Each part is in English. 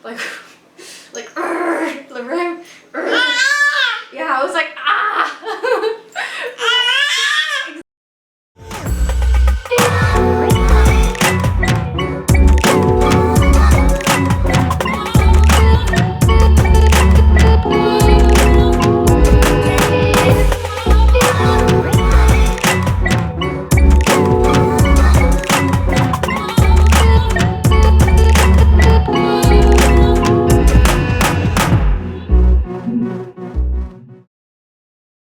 like like yeah, I was like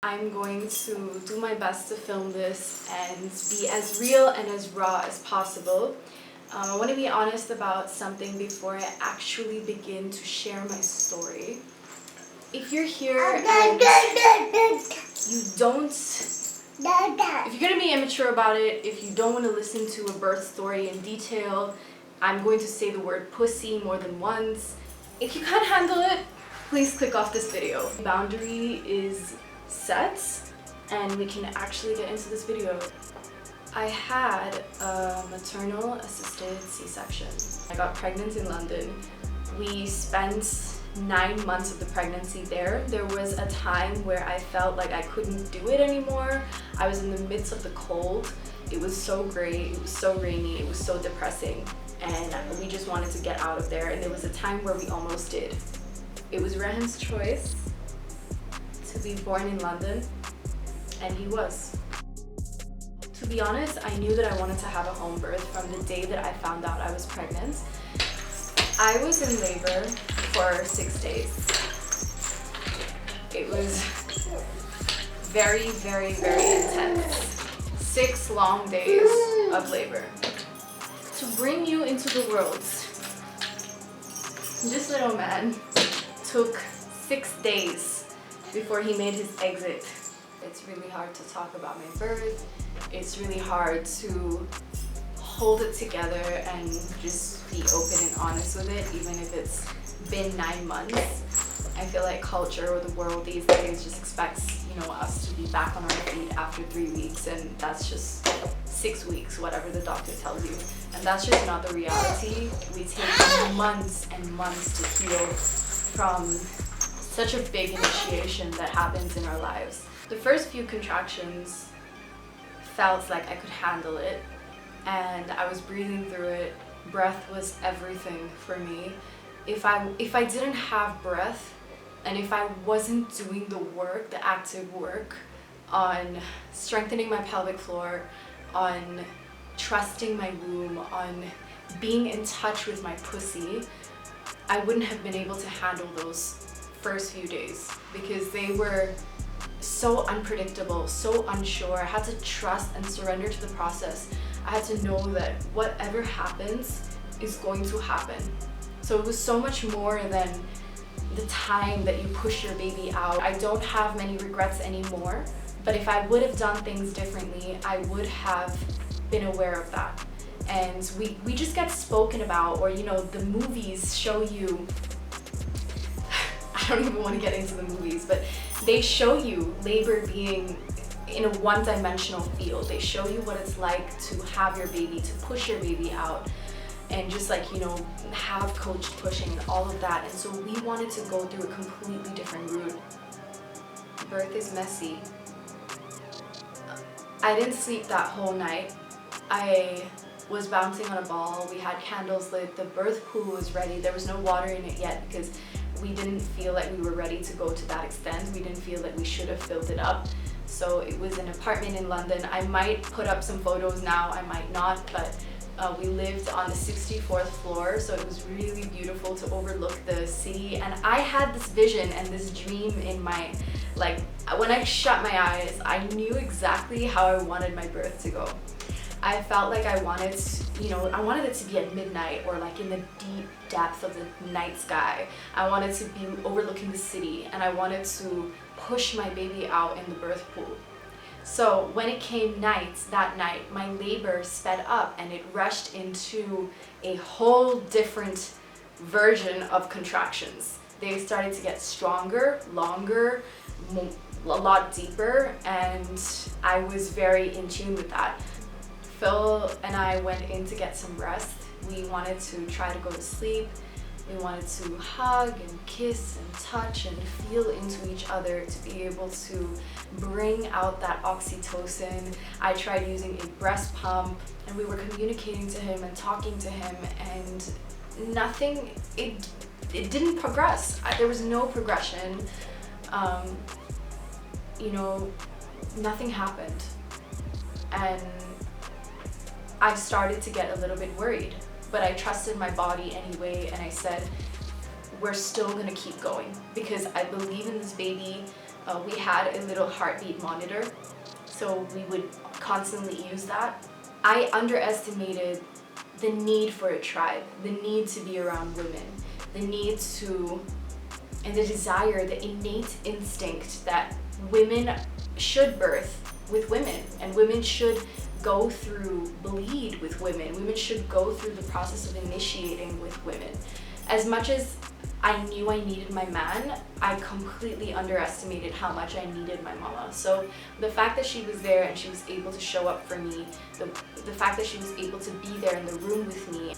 I'm going to do my best to film this and be as real and as raw as possible. I want to be honest about something before I actually begin to share my story. If you're here and you don't, if you're going to be immature about it, if you don't want to listen to a birth story in detail, I'm going to say the word pussy more than once. If you can't handle it, please click off this video. The boundary is set and we can actually get into this video. I had a maternal assisted C-section. I got pregnant in London. We spent 9 months of the pregnancy there. There was a time where I felt like I couldn't do it anymore. I was in the midst of the cold. It was so gray, it was so rainy, it was so depressing, and we just wanted to get out of there, and there was a time where we almost did. It was Rehan's choice to be born in London, and he was. To be honest, I knew that I wanted to have a home birth from the day that I found out I was pregnant. I was in labor for 6 days. It was very, very, very intense. 6 long days of labor. To bring you into the world, this little man took 6 days before he made his exit. It's really hard to talk about my birth. It's really hard to hold it together and just be open and honest with it, even if it's been 9 months. I feel like culture or the world these days just expects, us to be back on our feet after 3 weeks, and that's just 6 weeks, whatever the doctor tells you. And that's just not the reality. We take months and months to heal from such a big initiation that happens in our lives. The first few contractions felt like I could handle it, and I was breathing through it. Breath was everything for me. If I didn't have breath, and if I wasn't doing the work, the active work on strengthening my pelvic floor, on trusting my womb, on being in touch with my pussy, I wouldn't have been able to handle those first few days, because they were so unpredictable, so unsure. I had to trust and surrender to the process. I had to know that whatever happens is going to happen. So it was so much more than the time that you push your baby out. I don't have many regrets anymore, but if I would have done things differently, I would have been aware of that. And we just get spoken about, or the movies show you, I don't even want to get into the movies, but they show you labor being in a one-dimensional field. They show you what it's like to have your baby, to push your baby out, and just have coached pushing and all of that. And so we wanted to go through a completely different route. Birth is messy. I didn't sleep that whole night. I was bouncing on a ball. We had candles lit. The birth pool was ready. There was no water in it yet because we didn't feel like we were ready to go to that extent. We didn't feel like we should have filled it up. So it was an apartment in London. I might put up some photos now, I might not, but we lived on the 64th floor, so it was really beautiful to overlook the city. And I had this vision and this dream in my, when I shut my eyes, I knew exactly how I wanted my birth to go. I felt like I wanted, I wanted it to be at midnight, or in the deep depth of the night sky. I wanted to be overlooking the city, and I wanted to push my baby out in the birth pool. So when it came that night, my labor sped up and it rushed into a whole different version of contractions. They started to get stronger, longer, a lot deeper, and I was very in tune with that. Phil and I went in to get some rest. We wanted to try to go to sleep, We wanted to hug and kiss and touch and feel into each other to be able to bring out that oxytocin. I tried using a breast pump, and we were communicating to him and talking to him, and nothing, it didn't progress. There was no progression. You know, nothing happened. And I started to get a little bit worried, but I trusted my body anyway, and I said, we're still gonna keep going because I believe in this baby. We had a little heartbeat monitor, so we would constantly use that. I underestimated the need for a tribe, the need to be around women, the need to, and the desire, the innate instinct that women should birth with women, and women should go through bleed with women. Women should go through the process of initiating with women. As much as I knew I needed my man, I completely underestimated how much I needed my mama. So the fact that she was there and she was able to show up for me, the fact that she was able to be there in the room with me,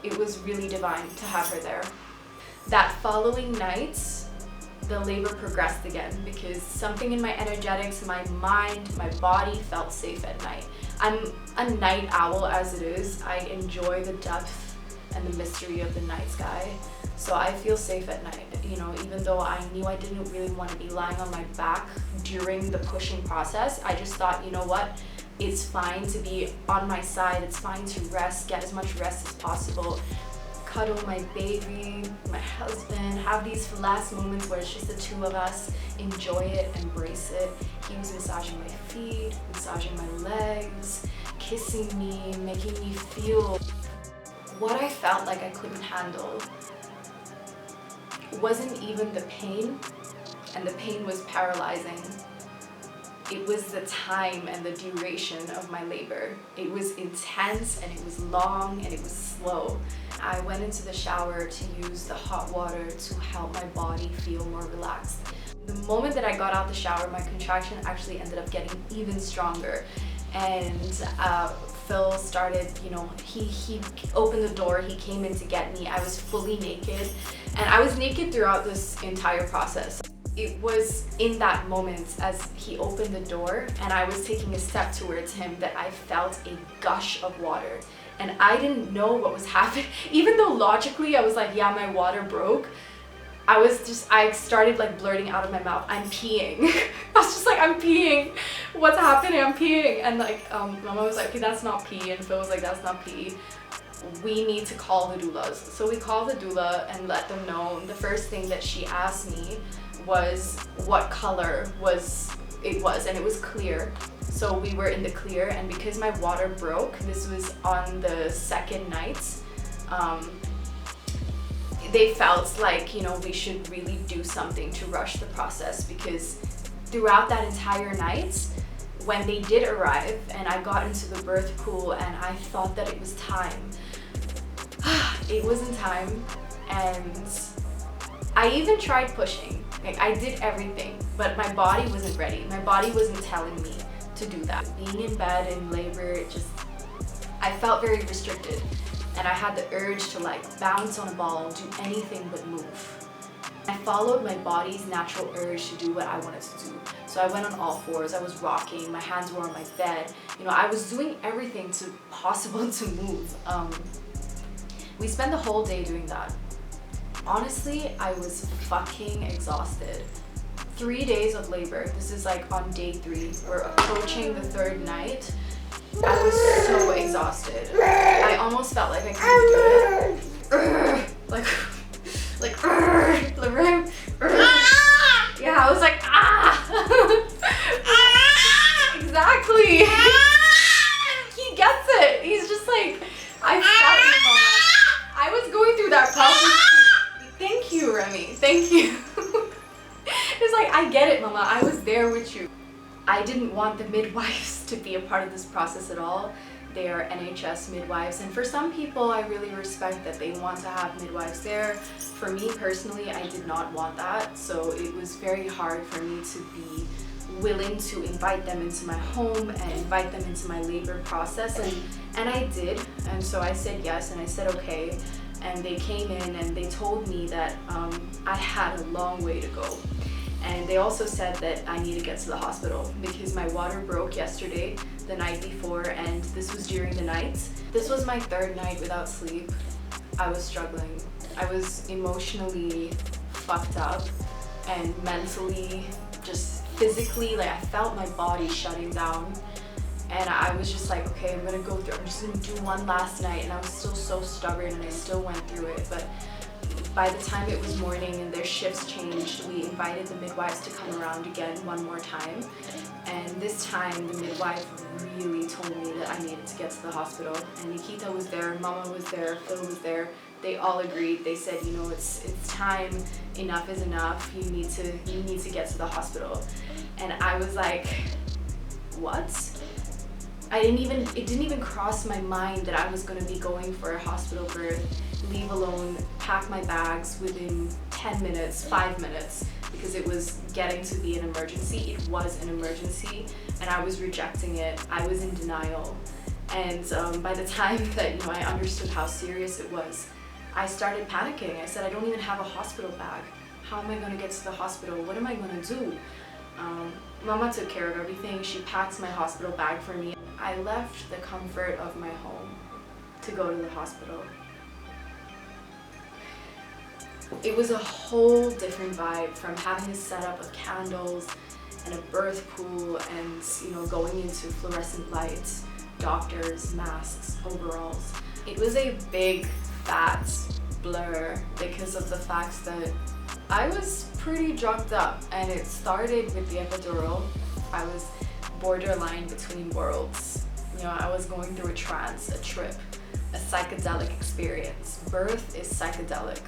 it was really divine to have her there. That following night, the labor progressed again because something in my energetics, my mind, my body felt safe at night. I'm a night owl as it is. I enjoy the depth and the mystery of the night sky. So I feel safe at night, you know, even though I knew I didn't really want to be lying on my back during the pushing process. I just thought, you know what, it's fine to be on my side. It's fine to rest, get as much rest as possible. Cuddle my baby, my husband, have these last moments where it's just the two of us, enjoy it, embrace it. He was massaging my feet, massaging my legs, kissing me, making me feel what I felt like I couldn't handle. Wasn't even the pain, and the pain was paralyzing. It was the time and the duration of my labor. It was intense, and it was long, and it was slow. I went into the shower to use the hot water to help my body feel more relaxed. The moment that I got out the shower, my contraction actually ended up getting even stronger. And Phil started, you know, he opened the door, he came in to get me. I was fully naked, and I was naked throughout this entire process. It was in that moment as he opened the door and I was taking a step towards him that I felt a gush of water. And I didn't know what was happening. Even though logically I was like, yeah, my water broke, I started like blurting out of my mouth, I'm peeing. I was just like, I'm peeing. What's happening? I'm peeing. And like, Mama was like, okay, that's not pee. And Phil was like, that's not pee. We need to call the doulas. So we called the doula and let them know. The first thing that she asked me was what color it was, and it was clear. So we were in the clear, and because my water broke, this was on the second night, they felt like, you know, we should really do something to rush the process, because throughout that entire night, when they did arrive and I got into the birth pool and I thought that it was time, it wasn't time. And I even tried pushing. Like, I did everything, but my body wasn't ready. My body wasn't telling me to do that. Being in bed in labor, I felt very restricted, and I had the urge to like bounce on a ball, do anything but move. I followed my body's natural urge to do what I wanted to do. So I went on all fours, I was rocking, my hands were on my bed. You know, I was doing everything possible to move. We spent the whole day doing that. Honestly, I was fucking exhausted. 3 days of labor. This is like on day 3. We're approaching the 3rd night. I was so exhausted. I almost felt like I couldn't do it. Like, yeah, I was like, exactly. He gets it. He's just like, I felt you, Mama. I was going through that process. Thank you, Remy. Thank you. It's like, I get it, Mama. I was there with you. I didn't want the midwives to be a part of this process at all. They are NHS midwives, and for some people, I really respect that they want to have midwives there. For me personally, I did not want that, so it was very hard for me to be willing to invite them into my home and invite them into my labor process, and I did. And so I said yes, and I said okay. and they came in and they told me that I had a long way to go. And they also said that I need to get to the hospital because my water broke yesterday, the night before, and this was during the night. This was my third night without sleep. I was struggling. I was emotionally fucked up and mentally, just physically, like I felt my body shutting down. And I was just like, okay, I'm just gonna do one last night. And I was still so stubborn and I still went through it. But by the time it was morning and their shifts changed, we invited the midwives to come around again one more time. And this time the midwife really told me that I needed to get to the hospital. And Nikita was there, Mama was there, Phil was there. They all agreed. They said, you know, it's time, enough is enough. You need to get to the hospital. And I was like, what? It didn't even cross my mind that I was going to be going for a hospital birth, leave alone, pack my bags within 10 minutes, 5 minutes, because it was getting to be an emergency. It was an emergency, and I was rejecting it. I was in denial. And by the time that, you know, I understood how serious it was, I started panicking. I said, I don't even have a hospital bag. How am I going to get to the hospital? What am I going to do? Mama took care of everything. She packed my hospital bag for me. I left the comfort of my home to go to the hospital. It was a whole different vibe from having a setup of candles and a birth pool and, you know, going into fluorescent lights, doctors, masks, overalls. It was a big fat blur because of the fact that I was pretty drugged up, and it started with the epidural. I was borderline between worlds. You know, I was going through a trance, a trip, a psychedelic experience. Birth is psychedelic.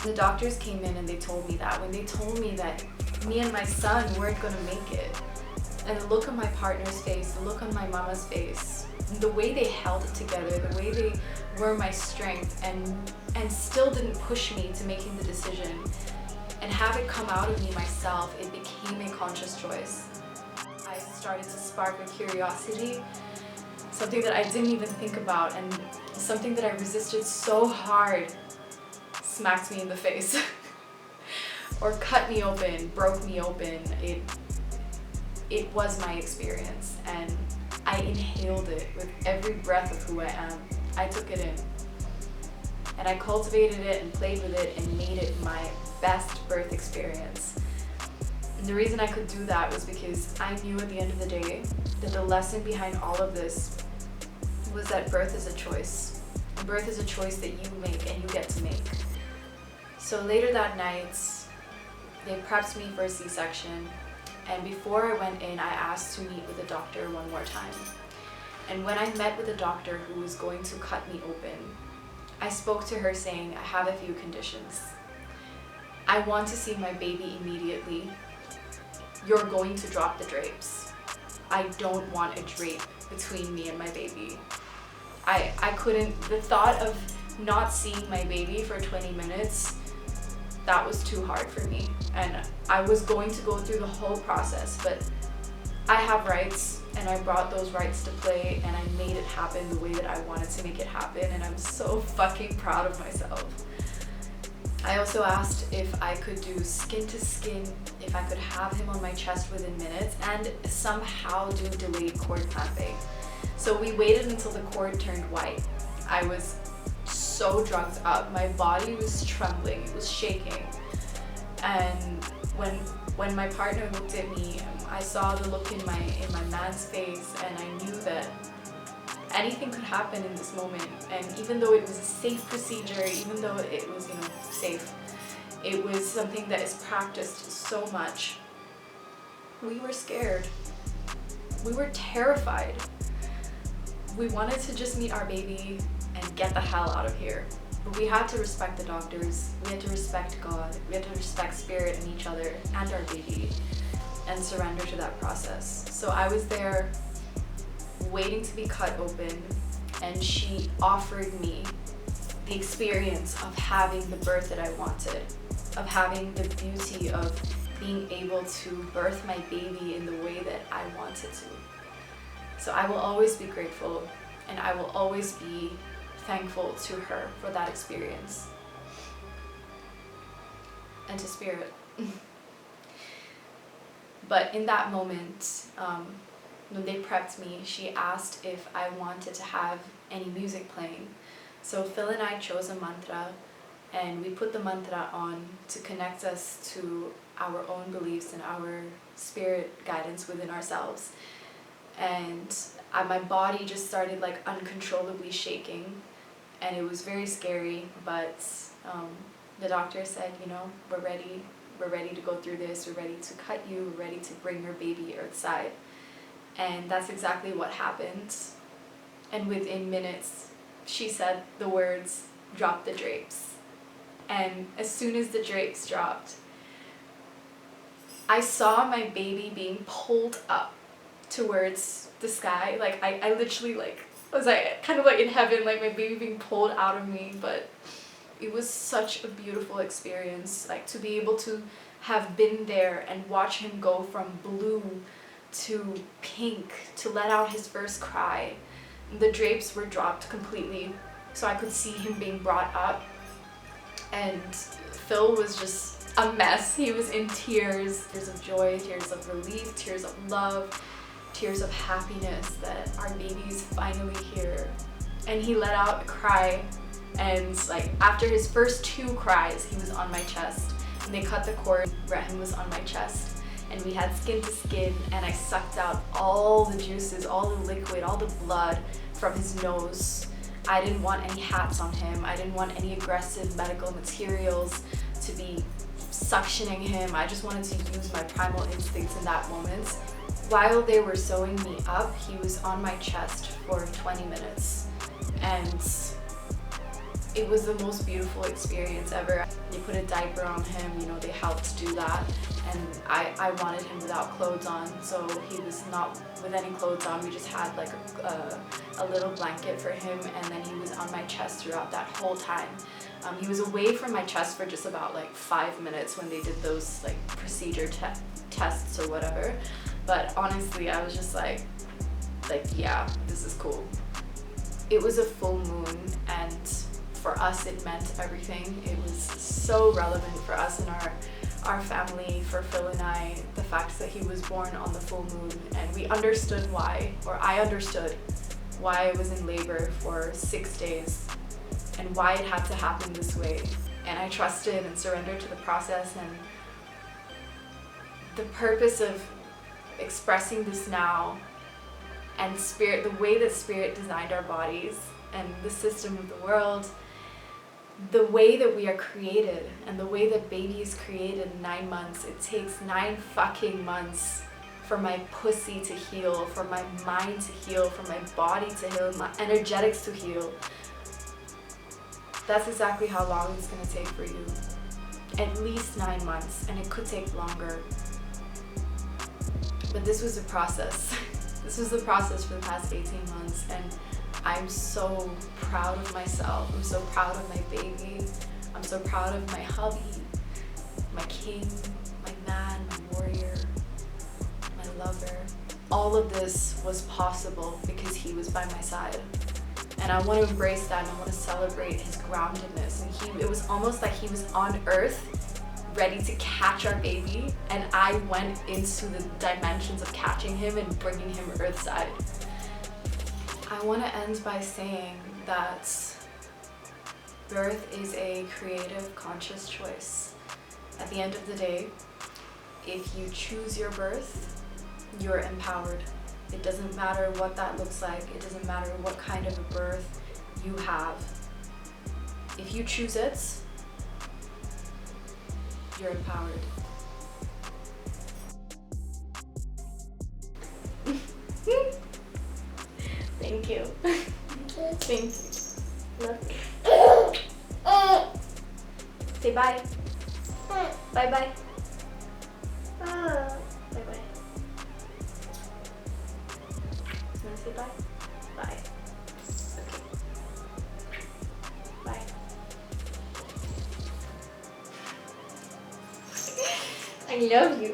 The doctors came in and they told me that. When they told me that me and my son weren't gonna make it, and the look on my partner's face, the look on my mama's face, the way they held it together, the way they were my strength and still didn't push me to making the decision and have it come out of me myself, it became a conscious choice. I started to spark a curiosity, something that I didn't even think about, and something that I resisted so hard smacked me in the face or cut me open, broke me open. It was my experience, and I inhaled it with every breath of who I am. I took it in, and I cultivated it and played with it and made it my best birth experience. And the reason I could do that was because I knew at the end of the day that the lesson behind all of this was that birth is a choice. Birth is a choice that you make and you get to make. So later that night, they prepped me for a C-section, and before I went in, I asked to meet with the doctor one more time. And when I met with the doctor who was going to cut me open, I spoke to her saying, I have a few conditions. I want to see my baby immediately. You're going to drop the drapes. I don't want a drape between me and my baby. I couldn't, the thought of not seeing my baby for 20 minutes, that was too hard for me. And I was going to go through the whole process, but I have rights, and I brought those rights to play, and I made it happen the way that I wanted to make it happen, and I'm so fucking proud of myself. I also asked if I could do skin to skin, if I could have him on my chest within minutes, and somehow do delayed cord clamping. So we waited until the cord turned white. I was so drugged up. My body was trembling, it was shaking. And when my partner looked at me, I saw the look in my man's face, and I knew that anything could happen in this moment. And even though it was a safe procedure, even though it was, you know, safe, it was something that is practiced so much. We were scared. We were terrified. We wanted to just meet our baby and get the hell out of here. But we had to respect the doctors, we had to respect God, we had to respect spirit and each other and our baby, and surrender to that process. So I was there waiting to be cut open, and she offered me the experience of having the birth that I wanted, of having the beauty of being able to birth my baby in the way that I wanted to. So I will always be grateful, and I will always be thankful to her for that experience. And to Spirit. But in that moment, when they prepped me, she asked if I wanted to have any music playing. So Phil and I chose a mantra, and we put the mantra on to connect us to our own beliefs and our spirit guidance within ourselves. And my body just started like uncontrollably shaking, and it was very scary, but the doctor said, you know, we're ready to go through this, we're ready to cut you, we're ready to bring your baby earthside. And that's exactly what happened. And within minutes, she said the words, "Drop the drapes." And as soon as the drapes dropped, I saw my baby being pulled up towards the sky. Like I literally was like kind of like in heaven, like my baby being pulled out of me. But it was such a beautiful experience, like to be able to have been there and watch him go from blue to pink, to let out his first cry. The drapes were dropped completely, so I could see him being brought up, and Phil was just a mess. He was in tears of joy, tears of relief, tears of love, tears of happiness that our baby is finally here. And he let out a cry, and like after his first 2 cries, he was on my chest, and they cut the cord. Rahim was on my chest, and we had skin to skin, and I sucked out all the juices, all the liquid, all the blood from his nose. I didn't want any hats on him. I didn't want any aggressive medical materials to be suctioning him. I just wanted to use my primal instincts in that moment. While they were sewing me up, he was on my chest for 20 minutes, and it was the most beautiful experience ever. They put a diaper on him, you know, they helped do that, and I wanted him without clothes on, so he was not with any clothes on. We just had like a little blanket for him, and then he was on my chest throughout that whole time. He was away from my chest for just about like 5 minutes when they did those like procedure tests or whatever, but honestly I was just like yeah, this is cool. It was a full moon, and for us it meant everything. It was so relevant for us and our family, for Phil and I, the fact that he was born on the full moon, and we understood why, or I understood why I was in labor for 6 days and why it had to happen this way. And I trusted and surrendered to the process, and the purpose of expressing this now, and Spirit, the way that Spirit designed our bodies and the system of the world, the way that we are created, and the way that baby is created in 9 months. It takes 9 fucking months for my pussy to heal, for my mind to heal, for my body to heal, my energetics to heal. That's exactly how long it's gonna take for you. At least 9 months, and it could take longer. But this was the process. This was the process for the past 18 months, and I'm so proud of myself. I'm so proud of my baby. I'm so proud of my hubby, my king, my man, my warrior, my lover. All of this was possible because he was by my side. And I want to embrace that, and I want to celebrate his groundedness. And it was almost like he was on earth, ready to catch our baby, and I went into the dimensions of catching him and bringing him earthside. I want to end by saying that birth is a creative, conscious choice. At the end of the day, if you choose your birth, you're empowered. It doesn't matter what that looks like. It doesn't matter what kind of a birth you have. If you choose it, you're empowered. Thank you. Thank you. Love you. Say bye. Bye-bye. Bye-bye. You wanna say bye? Bye. Okay. Bye. I love you.